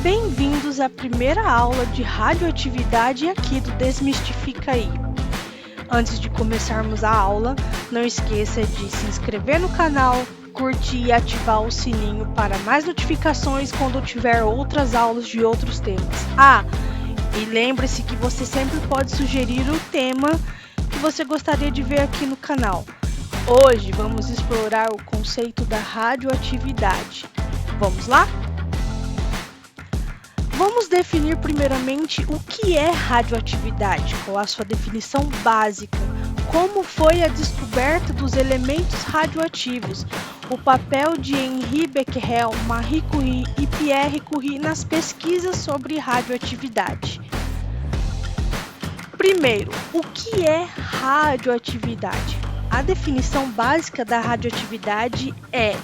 Bem-vindos à primeira aula de radioatividade aqui do Desmistifica aí. Antes de começarmos a aula, não esqueça de se inscrever no canal, curtir e ativar o sininho para mais notificações quando tiver outras aulas de outros temas. E lembre-se que você sempre pode sugerir o tema que você gostaria de ver aqui no canal. Hoje vamos explorar o conceito da radioatividade. Vamos lá? Vamos definir primeiramente o que é radioatividade, qual a sua definição básica, como foi a descoberta dos elementos radioativos, o papel de Henri Becquerel, Marie Curie e Pierre Curie nas pesquisas sobre radioatividade. Primeiro, o que é radioatividade? A definição básica da radioatividade é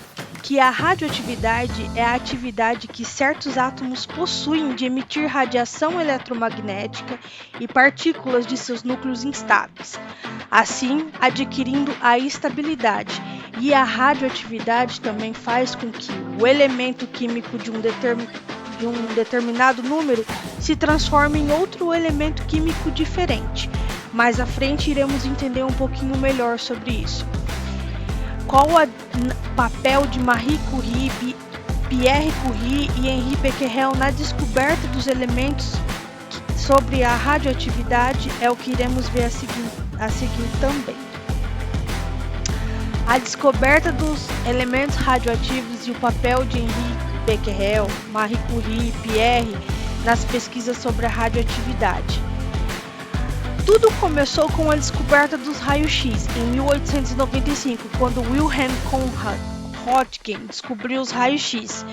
que a radioatividade é a atividade que certos átomos possuem de emitir radiação eletromagnética e partículas de seus núcleos instáveis, assim adquirindo a estabilidade. E a radioatividade também faz com que o elemento químico de um determinado número se transforme em outro elemento químico diferente. Mais à frente iremos entender um pouquinho melhor sobre isso. Qual o papel de Marie Curie, Pierre Curie e Henri Becquerel na descoberta dos elementos sobre a radioatividade é o que iremos ver a seguir também. A descoberta dos elementos radioativos e o papel de Henri Becquerel, Marie Curie e Pierre nas pesquisas sobre a radioatividade. Tudo começou com a descoberta dos raios-x em 1895, quando Wilhelm Conrad Röntgen descobriu os raios-x,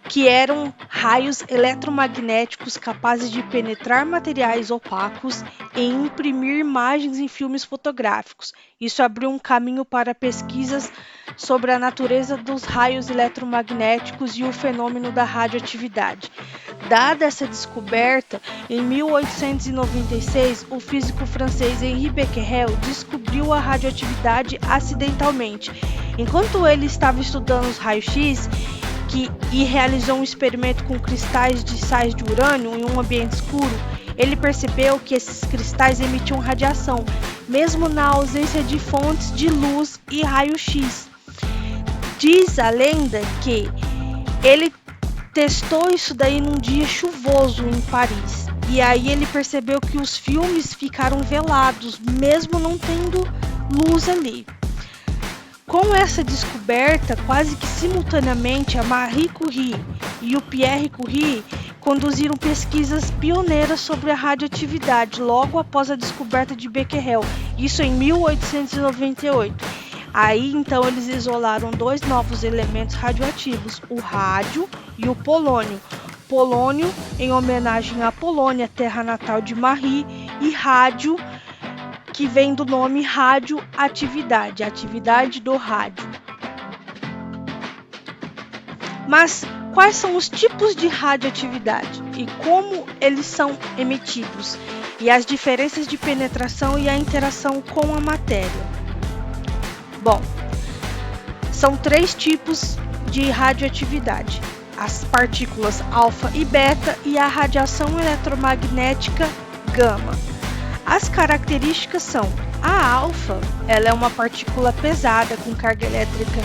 que eram raios eletromagnéticos capazes de penetrar materiais opacos e imprimir imagens em filmes fotográficos. Isso abriu um caminho para pesquisas sobre a natureza dos raios eletromagnéticos e o fenômeno da radioatividade. Dada essa descoberta, em 1896, o físico francês Henri Becquerel descobriu a radioatividade acidentalmente. Enquanto ele estava estudando os raios-x, e realizou um experimento com cristais de sais de urânio em um ambiente escuro, ele percebeu que esses cristais emitiam radiação, mesmo na ausência de fontes de luz e raio-x. Diz a lenda que ele testou isso daí num dia chuvoso em Paris, e aí ele percebeu que os filmes ficaram velados, mesmo não tendo luz ali. Com essa descoberta, quase que simultaneamente, a Marie Curie e o Pierre Curie conduziram pesquisas pioneiras sobre a radioatividade logo após a descoberta de Becquerel, isso em 1898. Aí, então, eles isolaram dois novos elementos radioativos, o rádio e o polônio. Polônio, em homenagem à Polônia, terra natal de Marie, e rádio, que vem do nome radioatividade, a atividade do rádio. Mas quais são os tipos de radioatividade e como eles são emitidos, e as diferenças de penetração e a interação com a matéria? Bom, são três tipos de radioatividade: as partículas alfa e beta e a radiação eletromagnética gama. As características são: a alfa, ela é uma partícula pesada com carga elétrica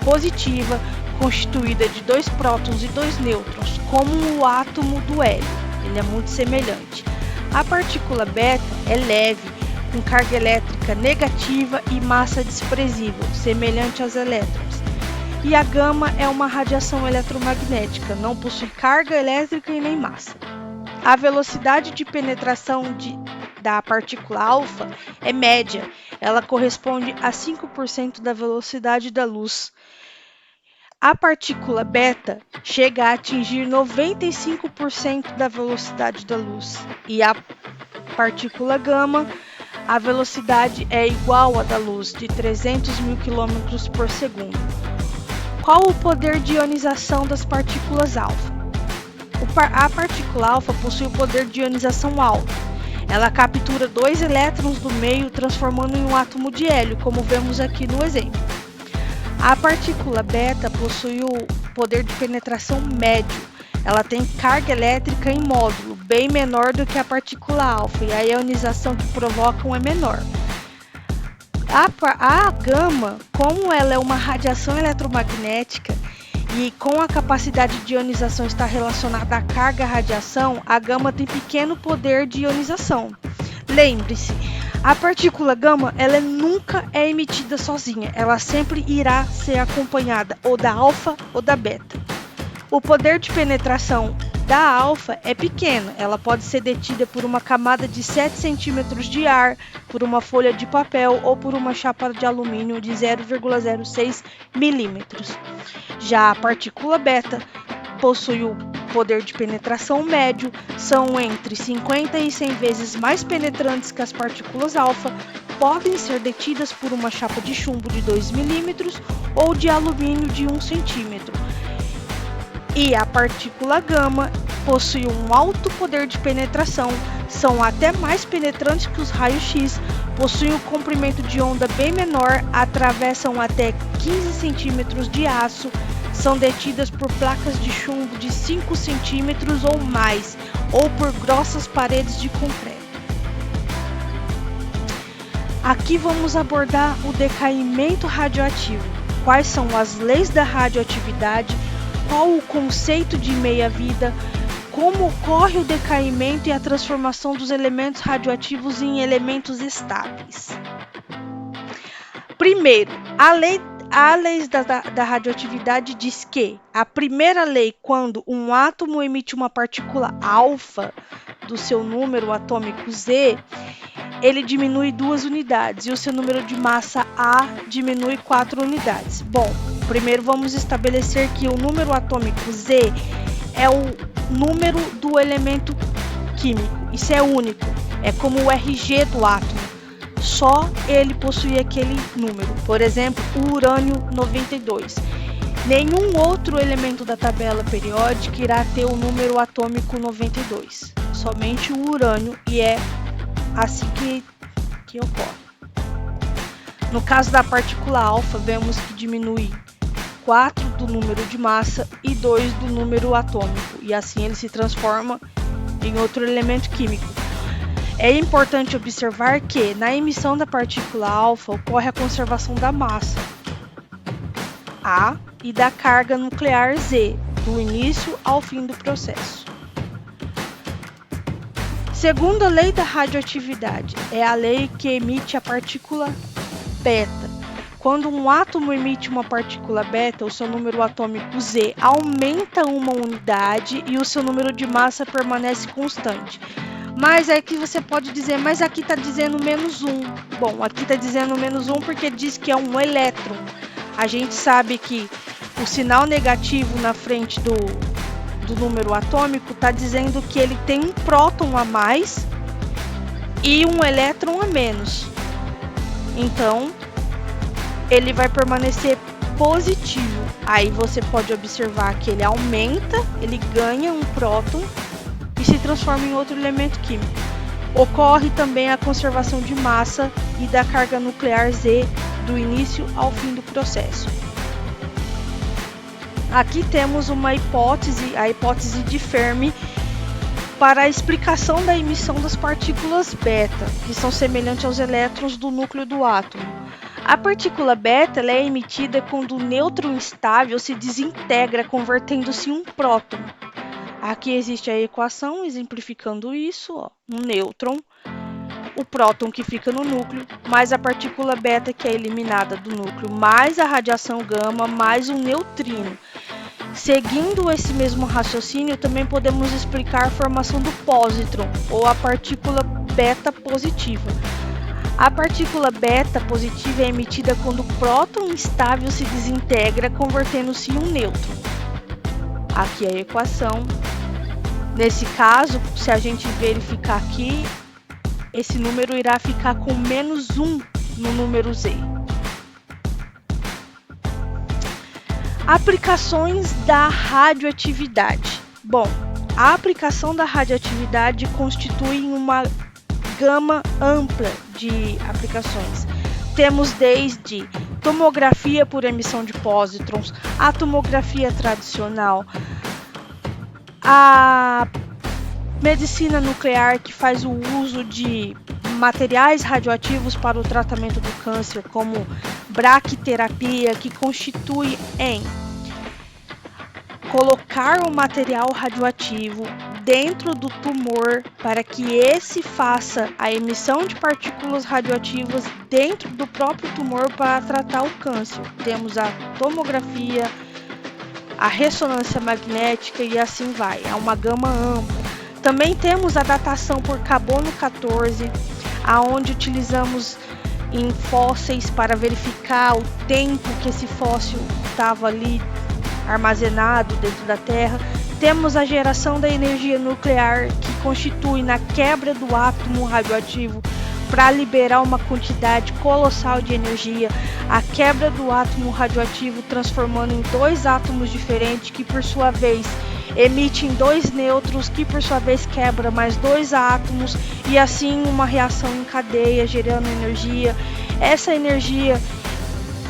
positiva, constituída de 2 prótons e 2 nêutrons, como o átomo do hélio. Ele é muito semelhante. A partícula beta é leve, com carga elétrica negativa e massa desprezível, semelhante aos elétrons. E a gama é uma radiação eletromagnética, não possui carga elétrica e nem massa. A velocidade de penetração da partícula alfa é média, ela corresponde a 5% da velocidade da luz. A partícula beta chega a atingir 95% da velocidade da luz, e a partícula gama, a velocidade é igual à da luz, de 300 mil km por segundo. Qual o poder de ionização das partículas alfa? A partícula alfa possui o poder de ionização alto. Ela captura 2 elétrons do meio, transformando em um átomo de hélio, como vemos aqui no exemplo. A partícula beta possui o poder de penetração médio. ela tem carga elétrica em módulo, bem menor do que a partícula alfa, e a ionização que provocam é menor. A gama, como ela é uma radiação eletromagnética e com a capacidade de ionização está relacionada à carga radiação, a gama tem pequeno poder de ionização. Lembre-se, a partícula gama ela nunca é emitida sozinha, ela sempre irá ser acompanhada ou da alfa ou da beta. O poder de penetração da alfa é pequeno, ela pode ser detida por uma camada de 7 centímetros de ar, por uma folha de papel ou por uma chapa de alumínio de 0,06 milímetros. Já a partícula beta possui o poder de penetração médio, são entre 50 e 100 vezes mais penetrantes que as partículas alfa, podem ser detidas por uma chapa de chumbo de 2 milímetros ou de alumínio de 1 centímetro. E a partícula gama possui um alto poder de penetração, são até mais penetrantes que os raios X, possuem um comprimento de onda bem menor, atravessam até 15 centímetros de aço, são detidas por placas de chumbo de 5 centímetros ou mais, ou por grossas paredes de concreto. Aqui vamos abordar o decaimento radioativo, quais são as leis da radioatividade, qual o conceito de meia-vida, como ocorre o decaimento e a transformação dos elementos radioativos em elementos estáveis. Primeiro, a lei da radioatividade diz que a primeira lei, quando um átomo emite uma partícula alfa do seu número atômico Z, ele diminui 2 unidades e o seu número de massa A diminui 4 unidades. Bom, primeiro vamos estabelecer que o número atômico Z é o número do elemento químico. Isso é único, é como o RG do átomo. Só ele possui aquele número. Por exemplo, o urânio 92. Nenhum outro elemento da tabela periódica irá ter o número atômico 92. Somente o urânio, e é assim que ocorre. No caso da partícula alfa, vemos que diminui 4 do número de massa e 2 do número atômico, e assim ele se transforma em outro elemento químico. É importante observar que, na emissão da partícula alfa, ocorre a conservação da massa A e da carga nuclear Z, do início ao fim do processo. Segundo a lei da radioatividade, é a lei que emite a partícula beta. Quando um átomo emite uma partícula beta, o seu número atômico Z aumenta uma unidade e o seu número de massa permanece constante. Mas é que você pode dizer, mas aqui está dizendo -1. Bom, aqui está dizendo -1 porque diz que é um elétron. A gente sabe que o sinal negativo na frente do número atômico está dizendo que ele tem um próton a mais e um elétron a menos. Então, ele vai permanecer positivo. Aí você pode observar que ele aumenta, ele ganha um próton e se transforma em outro elemento químico. Ocorre também a conservação de massa e da carga nuclear Z do início ao fim do processo. Aqui temos uma hipótese, a hipótese de Fermi, para a explicação da emissão das partículas beta, que são semelhantes aos elétrons do núcleo do átomo. A partícula beta ela é emitida quando o nêutron instável se desintegra, convertendo-se em um próton. Aqui existe a equação exemplificando isso, ó, um nêutron, o próton que fica no núcleo, mais a partícula beta que é eliminada do núcleo, mais a radiação gama, mais um neutrino. Seguindo esse mesmo raciocínio, também podemos explicar a formação do pósitron, ou a partícula beta positiva. A partícula beta positiva é emitida quando o próton instável se desintegra, convertendo-se em um nêutron. Aqui a equação. Nesse caso, se a gente verificar aqui, esse número irá ficar com -1 no número Z. Aplicações da radioatividade. Bom, a aplicação da radioatividade constitui uma gama ampla de aplicações. Temos desde tomografia por emissão de pósitrons, a tomografia tradicional, A medicina nuclear, que faz o uso de materiais radioativos para o tratamento do câncer, como braquiterapia, que constitui em colocar o material radioativo dentro do tumor para que esse faça a emissão de partículas radioativas dentro do próprio tumor para tratar o câncer. Temos a tomografia, a ressonância magnética e assim vai. É uma gama ampla. Também temos a datação por carbono 14, aonde utilizamos em fósseis para verificar o tempo que esse fóssil estava ali armazenado dentro da Terra. Temos a geração da energia nuclear, que constitui na quebra do átomo radioativo para liberar uma quantidade colossal de energia, a quebra do átomo radioativo transformando em dois átomos diferentes, que por sua vez emitem dois nêutrons, que por sua vez quebra mais dois átomos, e assim uma reação em cadeia gerando energia. Essa energia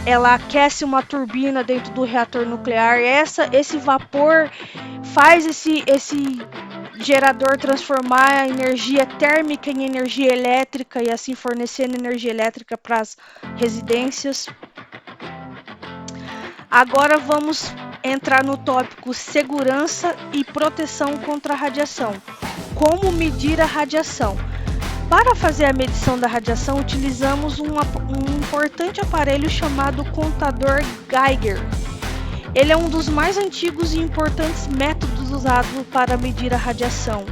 ela aquece uma turbina dentro do reator nuclear. Esse vapor faz esse gerador transformar a energia térmica em energia elétrica e assim fornecendo energia elétrica para as residências. Agora vamos entrar no tópico segurança e proteção contra a radiação. Como medir a radiação? Para fazer a medição da radiação, utilizamos um importante aparelho chamado contador Geiger. Ele é um dos mais antigos e importantes métodos usados para medir a radiação.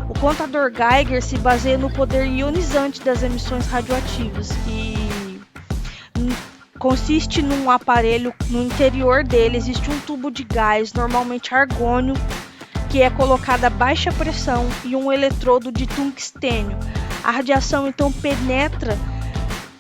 O contador Geiger se baseia no poder ionizante das emissões radioativas e consiste num aparelho. No interior dele existe um tubo de gás, normalmente argônio, que é colocado a baixa pressão, e um eletrodo de tungstênio. A radiação então penetra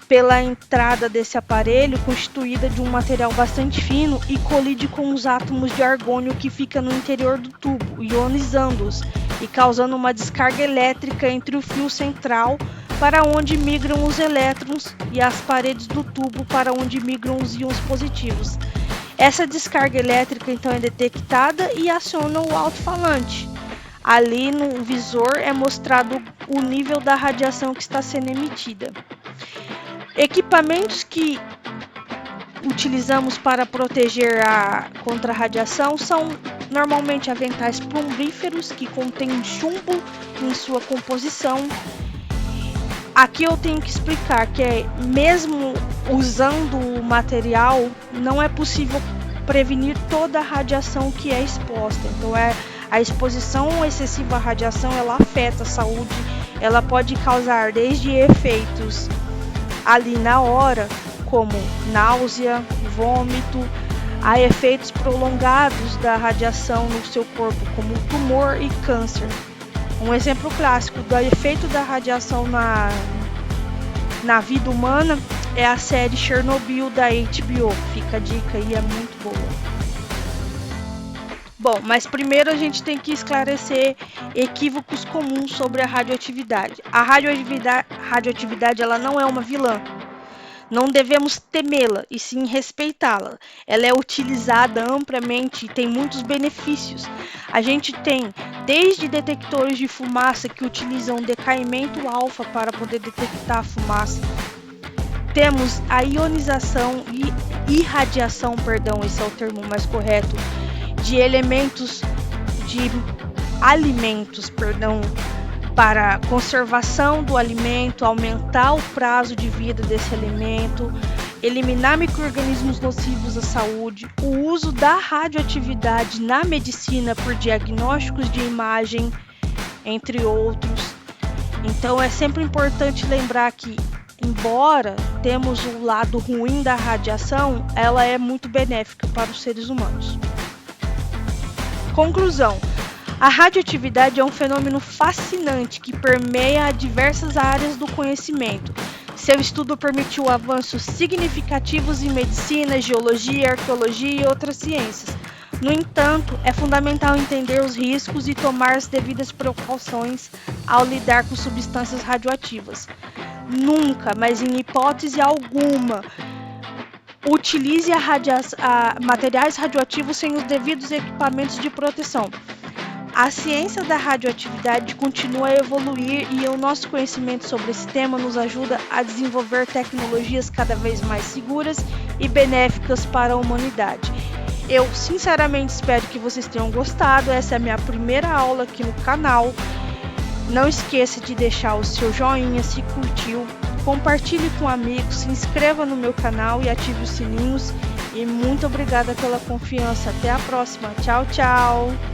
pela entrada desse aparelho, constituída de um material bastante fino, e colide com os átomos de argônio que fica no interior do tubo, ionizando-os e causando uma descarga elétrica entre o fio central, para onde migram os elétrons, e as paredes do tubo, para onde migram os íons positivos. Essa descarga elétrica então é detectada e aciona o alto-falante. Ali no visor é mostrado o nível da radiação que está sendo emitida. Equipamentos que utilizamos para proteger contra a radiação são normalmente aventais plumbíferos, que contêm chumbo em sua composição. Aqui eu tenho que explicar que mesmo usando o material, não é possível prevenir toda a radiação que é exposta. Então a exposição excessiva à radiação, ela afeta a saúde, ela pode causar desde efeitos ali na hora, como náusea, vômito, a efeitos prolongados da radiação no seu corpo, como tumor e câncer. Um exemplo clássico do efeito da radiação na vida humana é a série Chernobyl da HBO. Fica a dica aí, é muito boa. Bom, mas primeiro a gente tem que esclarecer equívocos comuns sobre a radioatividade. A radioatividade ela não é uma vilã. Não devemos temê-la, e sim respeitá-la. Ela é utilizada amplamente e tem muitos benefícios. A gente tem desde detectores de fumaça que utilizam decaimento alfa para poder detectar a fumaça. Temos a ionização e irradiação, esse é o termo mais correto, de alimentos, para conservação do alimento, aumentar o prazo de vida desse alimento, eliminar micro-organismos nocivos à saúde, o uso da radioatividade na medicina por diagnósticos de imagem, entre outros. Então é sempre importante lembrar que, embora temos o lado ruim da radiação, ela é muito benéfica para os seres humanos. Conclusão: a radioatividade é um fenômeno fascinante que permeia diversas áreas do conhecimento. Seu estudo permitiu avanços significativos em medicina, geologia, arqueologia e outras ciências. No entanto, é fundamental entender os riscos e tomar as devidas precauções ao lidar com substâncias radioativas. Nunca, mas em hipótese alguma, utilize materiais radioativos sem os devidos equipamentos de proteção. A ciência da radioatividade continua a evoluir e o nosso conhecimento sobre esse tema nos ajuda a desenvolver tecnologias cada vez mais seguras e benéficas para a humanidade. Eu sinceramente espero que vocês tenham gostado. Essa é a minha primeira aula aqui no canal. Não esqueça de deixar o seu joinha se curtiu, compartilhe com amigos, se inscreva no meu canal e ative os sininhos. E muito obrigada pela confiança. Até a próxima. Tchau, tchau!